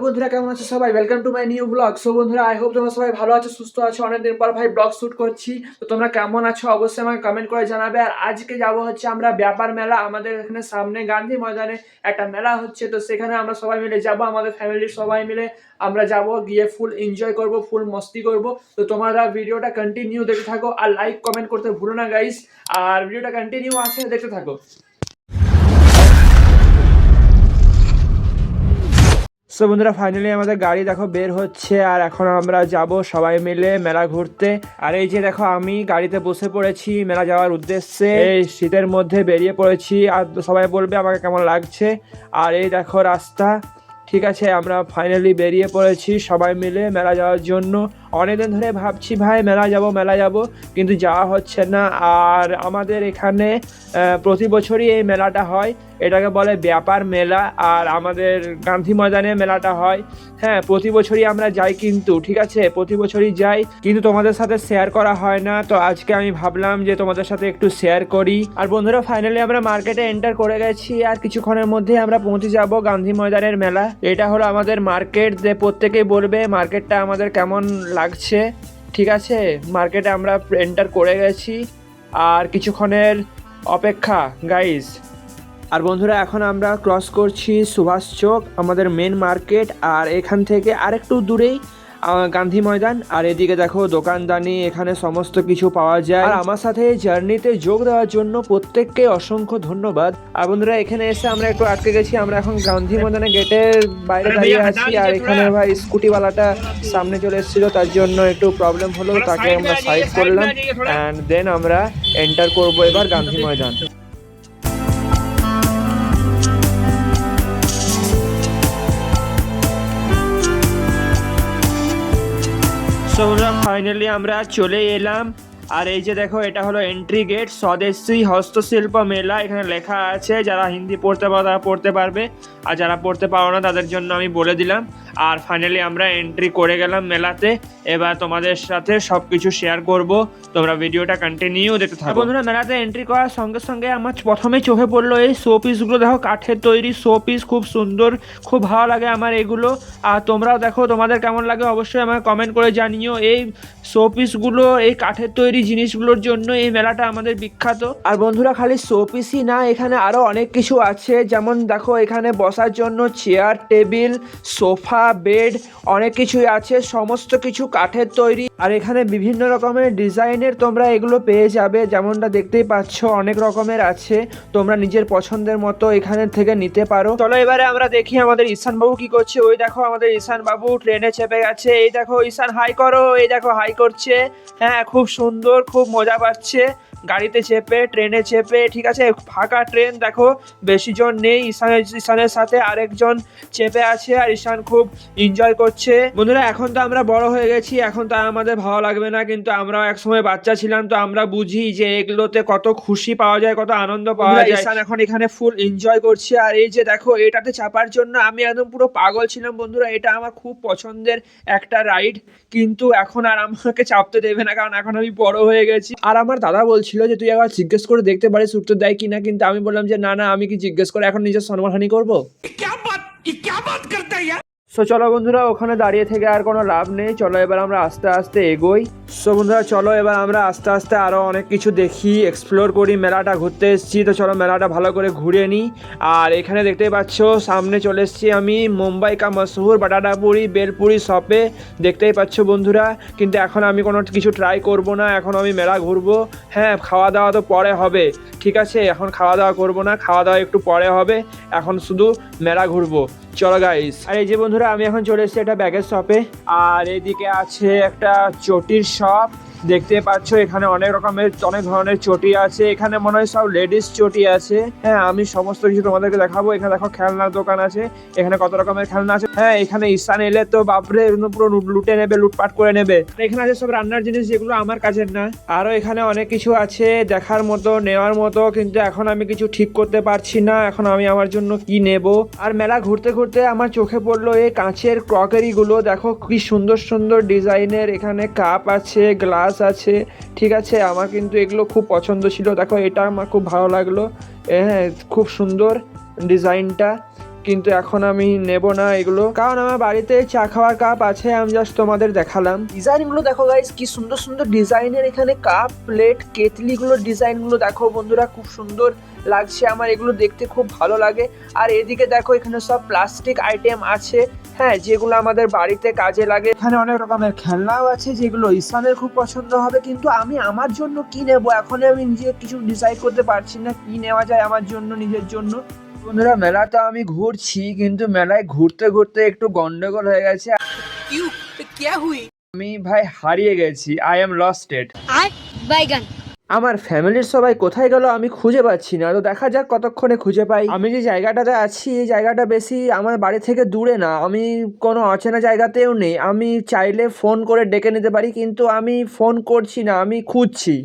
বন্ধুরা, কেমন আছো সবাই? Welcome to my new blog. So বন্ধুরা, আই হোপ তোমরা সবাই ভালো আছো, সুস্থ আছো। অনেকদিন পর ভাই ব্লগ শুট করছি, তো তোমরা কেমন আছো অবশ্যই আমাকে কমেন্ট করে জানাবে। আর আজকে যাবো হচ্ছে আমরা ব্যাপার মেলা। আমাদের এখানে সামনে গান্ধী ময়দানে একটা মেলা হচ্ছে, তো সেখানে আমরা সবাই মিলে যাব, আমাদের ফ্যামিলির সবাই মিলে আমরা যাব, গিয়ে ফুল এনজয় করব, ফুল মস্তি করব। তো তোমরা ভিডিওটা কন্টিনিউ দেখতে থাকো আর লাইক কমেন্ট করতে ভুলো না গাইস। আর ভিডিওটা কন্টিনিউ আছে, দেখতে থাকো। সো বন্ধুরা, ফাইনালি আমাদের গাড়ি দেখো বের হচ্ছে, আর এখন আমরা যাব সবাই মিলে মেলা ঘুরতে। আর এই যে দেখো, আমি গাড়িতে বসে পড়েছি মেলা যাওয়ার উদ্দেশ্যে। এই শীতের মধ্যে বেরিয়ে পড়েছি, আর সবাই বলবে আমাকে কেমন লাগছে। আর এই দেখো রাস্তা। ঠিক আছে, আমরা ফাইনালি বেরিয়ে পড়েছি সবাই মিলে মেলা যাওয়ার জন্য। অনেকদিন ধরে ভাবছি ভাই মেলা যাব, কিন্তু যাওয়া হচ্ছে না। আর আমাদের এখানে প্রতি বছরই এই মেলাটা হয়, এটাকে বলে ব্যাপার মেলা। আর আমাদের গান্ধী ময়দানে মেলাটা হয়। হ্যাঁ, প্রতি বছরই আমরা যাই, কিন্তু ঠিক আছে প্রতি বছরই যাই, কিন্তু তোমাদের সাথে শেয়ার করা হয় না। তো আজকে আমি ভাবলাম যে তোমাদের সাথে একটু শেয়ার করি। আর বন্ধুরা, ফাইনালি আমরা মার্কেটে এন্টার করে গেছি, আর কিছুক্ষণের মধ্যে আমরা পৌঁছে যাব গান্ধী ময়দানের মেলা। এটা হলো আমাদের মার্কেট, যে প্রত্যেকেই বলবে মার্কেটটা আমাদের কেমন লাগছে। ঠিক আছে, মার্কেটে আমরা এন্টার করে গেছি, আর কিছুক্ষণের অপেক্ষা গাইস। আর বন্ধুরা, এখন আমরা ক্রস করছি সুভাষ চক, আমাদের মেন মার্কেট। আর এখান থেকে আরেকটু দূরেই গান্ধী ময়দান। আর এদিকে দেখো দোকানদানি, এখানে সমস্ত কিছু পাওয়া যায়। আর আমার সাথে এই জার্নিতে যোগ দেওয়ার জন্য প্রত্যেককে অসংখ্য ধন্যবাদ। আর বন্ধুরা, এখানে এসে আমরা একটু আটকে গেছি, আমরা এখন গান্ধী ময়দানের গেটের বাইরে দাঁড়িয়ে আছি। আর এখানে ভাই স্কুটিওয়ালাটা সামনে চলে এসেছিল, তার জন্য একটু প্রবলেম হলো, তাকে আমরা সাইড করলাম। অ্যান্ড দেন আমরা এন্টার করবো এবার গান্ধী ময়দান। সো ফাইনালি আমরা চলে এলাম। আর এই যে দেখো, এটা হলো এন্ট্রি গেট, স্বদেশী হস্তশিল্প মেলা। এখানে লেখা আছে, যারা হিন্দি পড়তে পারো তারা পড়তে পারবে, আর যারা পড়তে পারো না তাদের জন্য আমি বলে দিলাম। আর ফাইনালি আমরা এন্ট্রি করে গেলাম মেলাতে। এবার তোমাদের সাথে সব কিছু শেয়ার করব, তোমরা ভিডিওটা কন্টিনিউ দেখতে থাকো। বন্ধুরা, মেলাতে এন্ট্রি করার সঙ্গে সঙ্গে আমার প্রথমেই চোখে পড়লো এই শো পিসগুলো। দেখো, কাঠের তৈরি শো পিস, খুব সুন্দর, খুব ভালো লাগে আমার এগুলো। আর তোমরাও দেখো, তোমাদের কেমন লাগে অবশ্যই আমাকে কমেন্ট করে জানিও। এই শো পিসগুলো, এই কাঠের তৈরি জিনিসগুলোর জন্য এই মেলাটা আমাদের বিখ্যাত। আর বন্ধুরা, খালি শো পিসই না, এখানে আরো অনেক কিছু আছে। যেমন দেখো, এখানে বসার জন্য চেয়ার, টেবিল, সোফা, বেড, অনেক কিছুই আছে, সমস্ত কিছু কাঠের তৈরি। আর এখানে বিভিন্ন রকমের ডিজাইনের তোমরা এগুলো পেয়ে যাবে, যেমনটা দেখতেই পাচ্ছ অনেক রকমের আছে। তোমরা নিজের পছন্দের মতো এখানে থেকে নিতে পারো। চলো এবারে আমরা দেখি আমাদের ঈশান বাবু কি করছে। ওই দেখো আমাদের ঈশান বাবু ট্রেনে চেপে গেছে। এই দেখো ঈশান হাই করো, এই দেখো হাই করছে। হ্যাঁ, খুব সুন্দর, খুব মজা পাচ্ছে গাড়িতে চেপে, ট্রেনে চেপে। ঠিক আছে, ফাঁকা ট্রেন, দেখো বেশি জন নেই। ঈশানের সাথে আরেকজন চেপে আছে, আর ঈশান খুব এনজয় করছে। বন্ধুরা, এখন তো আমরা বড় হয়ে গেছি, এখন তো আমাদের ভালো লাগবে না, কিন্তু আমরাও একসময় বাচ্চা ছিলাম, তো আমরা বুঝি যে এগুলোতে কত খুশি পাওয়া যায়, কত আনন্দ পাওয়া যায়। ঈশান এখন এখানে ফুল এনজয় করছে। আর এই যে দেখো, এটাতে চাপার জন্য আমি একদম পুরো পাগল ছিলাম বন্ধুরা। এটা আমার খুব পছন্দের একটা রাইড, কিন্তু এখন আর আমাকে চাপতে দেবে না, কারণ এখন আমি বড় হয়ে গেছি। আর আমার দাদা বলছিল যে তুই একবার জিজ্ঞেস করে দেখতে পারিস উত্তর দেয় কিনা, কিন্তু আমি বললাম যে না, আমি কি জিজ্ঞেস করে এখন নিজের সম্মানহানি করবো? সো চলো বন্ধুরা, ওখানে দাঁড়িয়ে থেকে আর কোনো লাভ নেই, চলো এবার আমরা আস্তে আস্তে এগোই। সো বন্ধুরা, চলো এবার আমরা আস্তে আস্তে আরও অনেক কিছু দেখি, এক্সপ্লোর করি। মেলাটা ঘুরতে এসেছি, তো চলো মেলাটা ভালো করে ঘুরে নিই। আর এখানে দেখতেই পাচ্ছ সামনে চলে এসেছি আমি মুম্বাই কা মশহুর বাটাটা পুরি বেলপুরি শপে, দেখতেই পাচ্ছ বন্ধুরা। কিন্তু এখন আমি কোনো কিছু ট্রাই করব না, এখন আমি মেলা ঘুরবো। হ্যাঁ, খাওয়া দাওয়া তো পরে হবে, ঠিক আছে, এখন খাওয়া দাওয়া করবো না, খাওয়া দাওয়া একটু পরে হবে, এখন শুধু মেলা ঘুরবো। চলো গাইস। আর এই যে বন্ধুরা, আমি এখন চলে এসেছি একটা ব্যাগের শপে। আর এদিকে আছে একটা চটির শপ, দেখতে পাচ্ছ এখানে অনেক ধরনের চটি আছে। এখানে মনে হয় সব লেডিস চটি আছে। হ্যাঁ, আমি সমস্ত কিছু তোমাদেরকে দেখাবো। এখানে দেখো খেলনার দোকান আছে, এখানে কত রকমের খেলনা আছে। হ্যাঁ, এখানে ঈশান এলে তো বাপরে পুরো লুটে নেবে, লুটপাট করে নেবে। এখানে আছে সব রান্নার জিনিস, যেগুলো আমার কাছের না। আরো এখানে অনেক কিছু আছে দেখার মতো, নেওয়ার মতো, কিন্তু এখন আমি কিছু ঠিক করতে পারছি না এখন আমি আমার জন্য কি নেব। আর মেলা ঘুরতে ঘুরতে আমার চোখে পড়লো এই কাঁচের ক্রকারি গুলো। দেখো কি সুন্দর সুন্দর ডিজাইনের, এখানে কাপ আছে, গ্লাস আছে। ঠিক আছে, আমার কিন্তু এগুলো খুব পছন্দ ছিল। দেখো, এটা আমার খুব ভালো লাগলো। হ্যাঁ, খুব সুন্দর ডিজাইনটা, কিন্তু এখন আমি নেব না এগুলো, কারণ আমার বাড়িতে চা খাওয়ার কাপ আছে, আমি জাস্ট তোমাদের দেখালাম। ডিজাইনগুলো দেখো গাইস, কি সুন্দর সুন্দর ডিজাইনের এখানে কাপ প্লেট কেটলিগুলোর ডিজাইনগুলো দেখো বন্ধুরা, খুব সুন্দর লাগছে আমার, এগুলো দেখতে খুব ভালো লাগে। আর এদিকে দেখো এখানে সব প্লাস্টিক আইটেম আছে, হ্যাঁ, যেগুলো আমাদের বাড়িতে কাজে লাগে। এখানে অনেক রকমের খেলনাও আছে যেগুলো ঈশানের খুব পছন্দ হবে, কিন্তু আমি আমার জন্য কি নেব এখন আমি নিজে কিছু ডিসাইড করতে পারছি না কি নেওয়া যায় আমার জন্য, নিজের জন্য। বন্ধুরা মেলাতে আমি ঘুরছি, কিন্তু মেলায় ঘুরতে ঘুরতে একটু গন্ডগোল হয়ে গেছে। আমি ভাই হারিয়ে গেছি, আই এম লস্টেড। আমার ফ্যামিলির সবাই কোথায় গেল আমি খুঁজে পাচ্ছি না, তো দেখা যাক কতক্ষণে খুঁজে পাই। আমি যে জায়গাটাতে আছি এই জায়গাটা বেশি আমার বাড়ি থেকে দূরে না, আমি কোনো অচেনা জায়গাতেও নেই, আমি চাইলে ফোন করে ডেকে নিতে পারি, কিন্তু আমি ফোন করছি না, আমি খুঁজছি।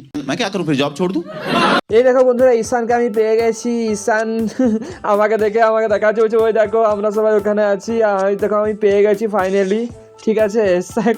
এই দেখো বন্ধুরা ঈশানকে আমি পেয়ে গেছি। ঈশান আমাকে দেখাচ্ছে, বলছে ওই দেখো আমরা সবাই ওখানে আছি, আর দেখো আমি পেয়ে গেছি ফাইনালি। ঠিক আছে,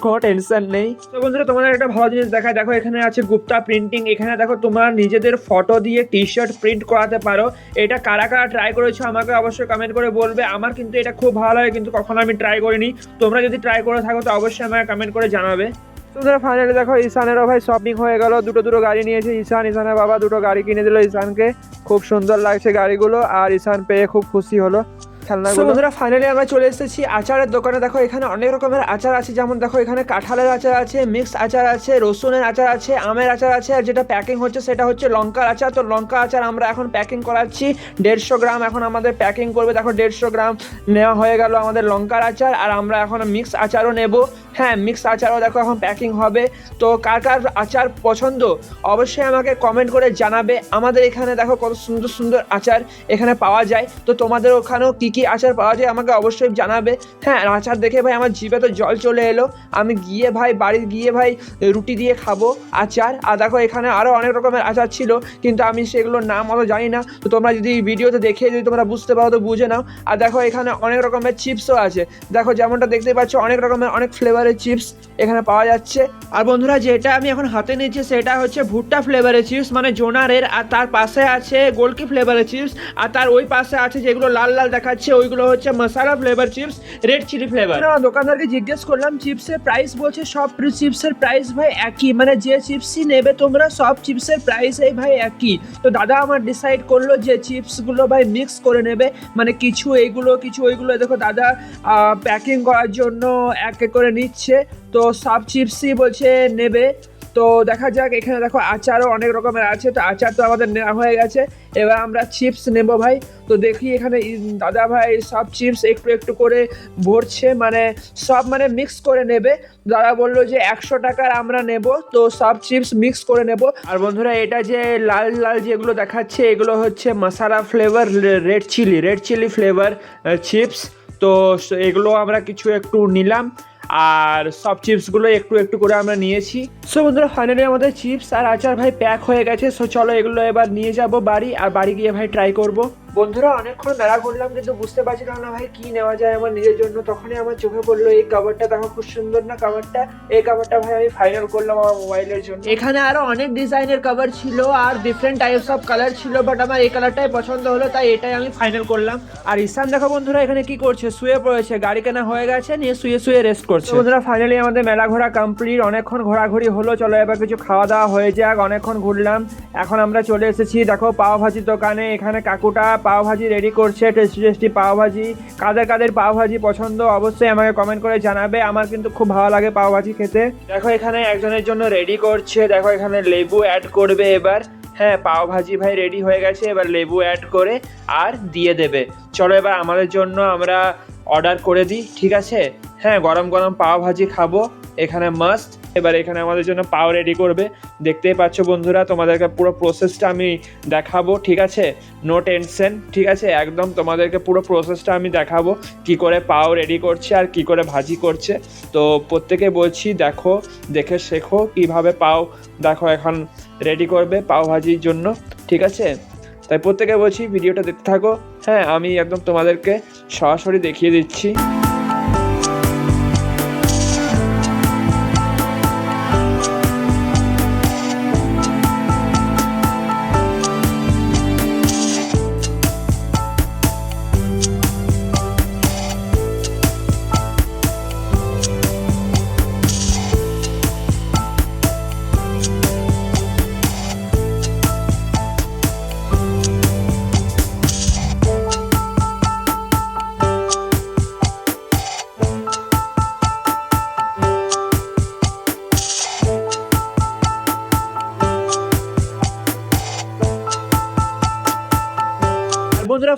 কোনো টেনশন নেই। তো বন্ধুরা তোমাদের একটা ভালো জিনিস দেখায়, দেখো এখানে আছে গুপ্তা প্রিন্টিং। এখানে দেখো তোমরা নিজেদের ফটো দিয়ে টি শার্ট প্রিন্ট করাতে পারো। এটা কারা কারা ট্রাই করেছো আমাকে অবশ্যই কমেন্ট করে বলবে। আমার কিন্তু এটা খুব ভালো লাগে, কিন্তু কখনো আমি ট্রাই করিনি। তোমরা যদি ট্রাই করে থাকো তো অবশ্যই আমাকে কমেন্ট করে জানাবে। তো ধরো ফাইনালি দেখো ঈশানেরও ভাই শপিং হয়ে গেল, দুটো গাড়ি নিয়েছে ঈশানের বাবা দুটো গাড়ি কিনে দিল ঈশানকে, খুব সুন্দর লাগছে গাড়িগুলো, আর ঈশান পেয়ে খুব খুশি হলো খেলনাগুলো। বন্ধুরা ফাইনালি আমরা চলে এসেছি আচারের দোকানে। দেখো এখানে অনেক রকমের আচার আছে, যেমন দেখো এখানে কাঁঠালের আচার আছে, মিক্স আচার আছে, রসুনের আচার আছে, আমের আচার আছে, আর যেটা প্যাকিং হচ্ছে সেটা হচ্ছে লঙ্কার আচার। তো লঙ্কা আচার আমরা এখন প্যাকিং করাচ্ছি 150 গ্রাম, এখন আমাদের প্যাকিং করবে। দেখো 150 গ্রাম নেওয়া হয়ে গেল আমাদের লঙ্কার আচার, আর আমরা এখন মিক্স আচারও নেব। হ্যাঁ, মিক্স আচারও দেখো এখন প্যাকিং হবে। তো কার কার আচার পছন্দ অবশ্যই আমাকে কমেন্ট করে জানাবে। আমাদের এখানে দেখো কত সুন্দর সুন্দর আচার এখানে পাওয়া যায়, তো তোমাদের ওখানেও কি কি আচার পাওয়া যায় আমাকে অবশ্যই জানাবে। হ্যাঁ, আচার দেখে ভাই আমার জিভে তো জল চলে এলো, আমি গিয়ে ভাই বাড়ি গিয়ে ভাই রুটি দিয়ে খাবো আচার। আর দেখো এখানে আরও অনেক রকমের আচার ছিল, কিন্তু আমি সেগুলোর নাম অত জানি না, তো তোমরা যদি ভিডিওতে দেখে যদি তোমরা বুঝতে পারো তো বুঝে নাও। আর দেখো এখানে অনেক রকমের চিপসও আছে, দেখো যেমনটা দেখতে পাচ্ছ অনেক রকমের অনেক ফ্লেভারের চিপস এখানে পাওয়া যাচ্ছে। আর বন্ধুরা যেটা আমি এখন হাতে নিয়েছি সেটা হচ্ছে ভুট্টা ফ্লেভারের চিপস, মানে জোনারের, আর তার পাশে আছে গোলকি ফ্লেভারের চিপস, আর তার ওই পাশে আছে যেগুলো লাল লাল দেখাচ্ছে ওইগুলো হচ্ছে masala flavour chips, red chilli flavour. দোকানদারকে জিজ্ঞেস করলাম চিপসের প্রাইস, বলছে সব চিপসের প্রাইস ভাই একই, মানে যে চিপসই নেবে তোমরা সব চিপসের প্রাইস এই ভাই একই। তো দাদা আমার ডিসাইড করলো যে চিপসগুলো ভাই মিক্স করে নেবে, মানে কিছু এইগুলো কিছু ওইগুলো। দেখো দাদা প্যাকিং করার জন্য এক এক করে নিচ্ছে, তো সব চিপসই বলছে নেবে। তো দেখা যাক, এখানে দেখো আচারও অনেক রকমের আছে, তো আচার তো আমাদের নেওয়া হয়ে গেছে, এবার আমরা চিপস নেব ভাই। তো দেখি এখানে দাদা ভাই সব চিপস একটু একটু করে ভরছে, মানে সব মানে মিক্স করে নেবে। দাদা বললো যে 100 টাকার আমরা নেব, তো সব চিপস মিক্স করে নেব। আর বন্ধুরা এটা যে লাল লাল যেগুলো দেখাচ্ছে এগুলো হচ্ছে masala flavour red chilli flavour chips. তো এগুলো আমরা কিছু একটু নিলাম, আর সব চিপসগুলো একটু একটু করে আমরা নিয়েছি। সো বন্ধুরা ফাইনালি আমাদের চিপস আর আচার ভাই প্যাক হয়ে গেছে। সো চলো এগুলো এবার নিয়ে যাব বাড়ি, আর বাড়ি গিয়ে ভাই ট্রাই করব। বন্ধুরা অনেকক্ষণ মেলা ঘুরলাম, কিন্তু বুঝতে পারছিলাম না ভাই কি নেওয়া যায় আমার নিজের জন্য। তখনই আমার চোখে পড়লো এই কাভারটা, দেখো খুব সুন্দর না কাভারটা, এই কাভারটা ভাই আমি ফাইনাল করলাম আমার মোবাইলের জন্য। এখানে আরো অনেক ডিজাইনের কভার ছিল আর ডিফারেন্ট টাইপস অফ কালার ছিল, বাট আমার এই কালারটাই পছন্দ হলো, তাই এটাই আমি ফাইনাল করলাম। আর ঈশান দেখো বন্ধুরা এখানে কি করছে, শুয়ে পড়েছে, গাড়ি কেনা হয়ে গেছে, নিয়ে শুয়ে শুয়ে রেস্ট করছে। বন্ধুরা ফাইনালি আমাদের মেলা ঘোরা কমপ্লিট, অনেকক্ষণ ঘোরাঘুরি হলো, চলো এবার কিছু খাওয়া দাওয়া হয়ে যাক। অনেকক্ষণ ঘুরলাম, এখন আমরা চলে এসেছি দেখো পাও ভাজির দোকানে। এখানে কাকুটা পাও ভাজি রেডি করছে, টেস্টি টেস্টি পাও ভাজি। কাদের কাদের পাও ভাজি পছন্দ অবশ্যই আমাকে কমেন্ট করে জানাবে, আমার কিন্তু খুব ভালো লাগে পাও ভাজি খেতে। দেখো এখানে একজনের জন্য রেডি করছে, দেখো এখানে লেবু অ্যাড করবে এবার। হ্যাঁ, পাও ভাজি ভাই রেডি হয়ে গেছে, এবার লেবু অ্যাড করে আর দিয়ে দেবে। চলো এবার আমাদের জন্য আমরা অর্ডার করে দিই, ঠিক আছে? হ্যাঁ, গরম গরম পাও ভাজি খাবো এখানে মাস্ট। এবার এখানে আমাদের জন্য পাও রেডি করবে, দেখতেই পাচ্ছ বন্ধুরা, তোমাদেরকে পুরো প্রসেসটা আমি দেখাবো, ঠিক আছে? নো টেনশন, ঠিক আছে? একদম তোমাদেরকে পুরো প্রসেসটা আমি দেখাবো কি করে পাও রেডি করছে আর কি করে ভাজি করছে। তো প্রত্যেকে বলছি দেখো, দেখে শেখো কিভাবে পাও দেখো এখন রেডি করবে পাও ভাজির জন্য, ঠিক আছে? তাই প্রত্যেকে বলছি ভিডিওটা দেখতে থাকো। হ্যাঁ, আমি একদম তোমাদেরকে সরাসরি দেখিয়ে দিচ্ছি।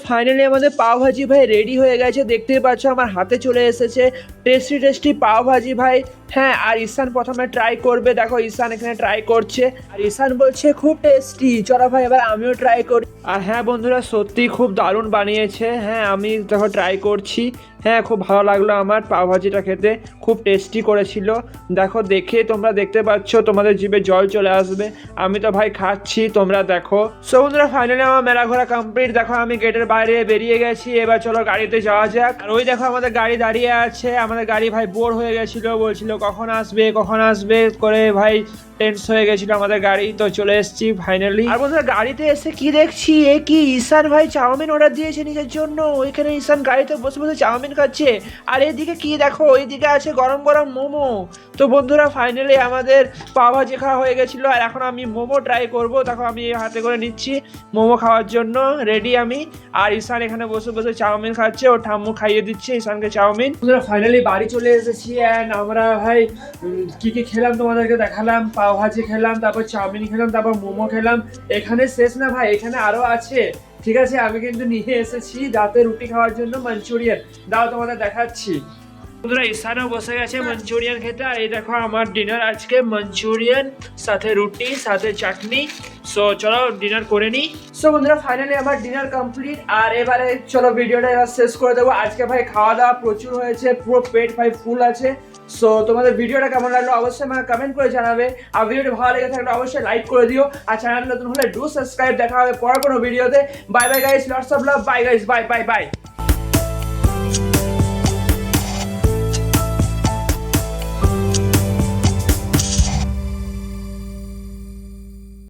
ফাইনালি আমাদের পাও ভাজি ভাই রেডি হয়ে গেছে, দেখতেই পাচ্ছ আমার হাতে চলে এসেছে টেস্টি টেস্টি পাও ভাজি ভাই। হ্যাঁ, আর ঈশান প্রথমে ট্রাই করবে, দেখো ঈশান এখানে ট্রাই করছে আর ঈশান বলছে খুব টেস্টি। চলো ভাই এবার আমিও ট্রাই করি। আর হ্যাঁ বন্ধুরা, সত্যি খুব দারুণ বানিয়েছে। হ্যাঁ, আমি দেখো ট্রাই করছি। হ্যাঁ, খুব ভালো লাগলো আমার পাও ভাজিটা খেতে, খুব টেস্টি করেছিল। দেখো দেখে তোমরা দেখতে পাচ্ছ, তোমাদের জিভে জল চলে আসবে। আমি তো ভাই খাচ্ছি, তোমরা দেখো। সো বন্ধুরা, ফাইনালি আমার মেলা ঘোরা কমপ্লিট। দেখো আমি গেটের বাইরে বেরিয়ে গেছি, এবার চলো গাড়িতে যাওয়া যাক। আর ওই দেখো আমাদের গাড়ি দাঁড়িয়ে আছে। আমাদের গাড়ি ভাই বোর হয়ে গেছিল, বলছিল কখন আসবে করে ভাই টেন্স হয়ে গেছিল আমাদের গাড়ি। তো চলে এসেছি ফাইনালি। আর বন্ধুরা, গাড়িতে এসে কি দেখছি, এ কি ঈশান ভাই চাউমিন অর্ডার দিয়েছে নিজের জন্য। ওইখানে ঈশান গাড়িতে বসে বসে চাউমিন খাচ্ছে। আর এদিকে কি দেখো, ওইদিকে আছে গরম গরম মোমো। তো বন্ধুরা, ফাইনালি আমাদের পাও ভাজি খাওয়া হয়ে গেছিল, আর এখন আমি মোমো ট্রাই করব। দেখো আমি হাতে করে নিচ্ছি মোমো খাওয়ার জন্য, রেডি আমি। আর ঈশান এখানে বসে বসে চাউমিন খাচ্ছে, ও ঠাম্মু খাইয়ে দিচ্ছে ঈশানকে চাউমিন। বন্ধুরা, ফাইনালি বাড়ি চলে এসেছি। অ্যান্ড আমরা ভাই কি কি খেলাম তোমাদেরকে দেখালাম। পাও ভাজি খেলাম, তারপর চাউমিন খেলাম, তারপর মোমো খেলাম। এখানে শেষ না ভাই, এখানে আরো আছে। ঠিক আছে, আমি কিন্তু নিয়ে এসেছি রাতে রুটি খাওয়ার জন্য মাঞ্চুরিয়ান। দাও তোমাদের দেখাচ্ছি। বন্ধুরা, ঈশানও বসে গেছে মাঞ্চুরিয়ান খেতে। আর এই দেখো আমার ডিনার আজকে মাঞ্চুরিয়ান, সাথে রুটি, সাথে চাটনি। সো চলো ডিনার করে নিই। সো বন্ধুরা, ফাইনালি আমার ডিনার কমপ্লিট। আর এবারে চলো ভিডিওটা এবার শেষ করে দেবো। আজকে ভাই খাওয়া দাওয়া প্রচুর হয়েছে, পুরো পেট ভাই ফুল আছে। সো তোমাদের ভিডিওটা কেমন লাগলো অবশ্যই আমাকে কমেন্ট করে জানাবে। আর ভিডিওটা ভালো লেগে থাকলে অবশ্যই লাইক করে দিও। আর চ্যানেল নতুন হলে ডু সাবস্ক্রাইব। দেখা হবে পরের কোনো ভিডিওতে। Bye bye guys, lots of love. Bye guys, bye bye bye.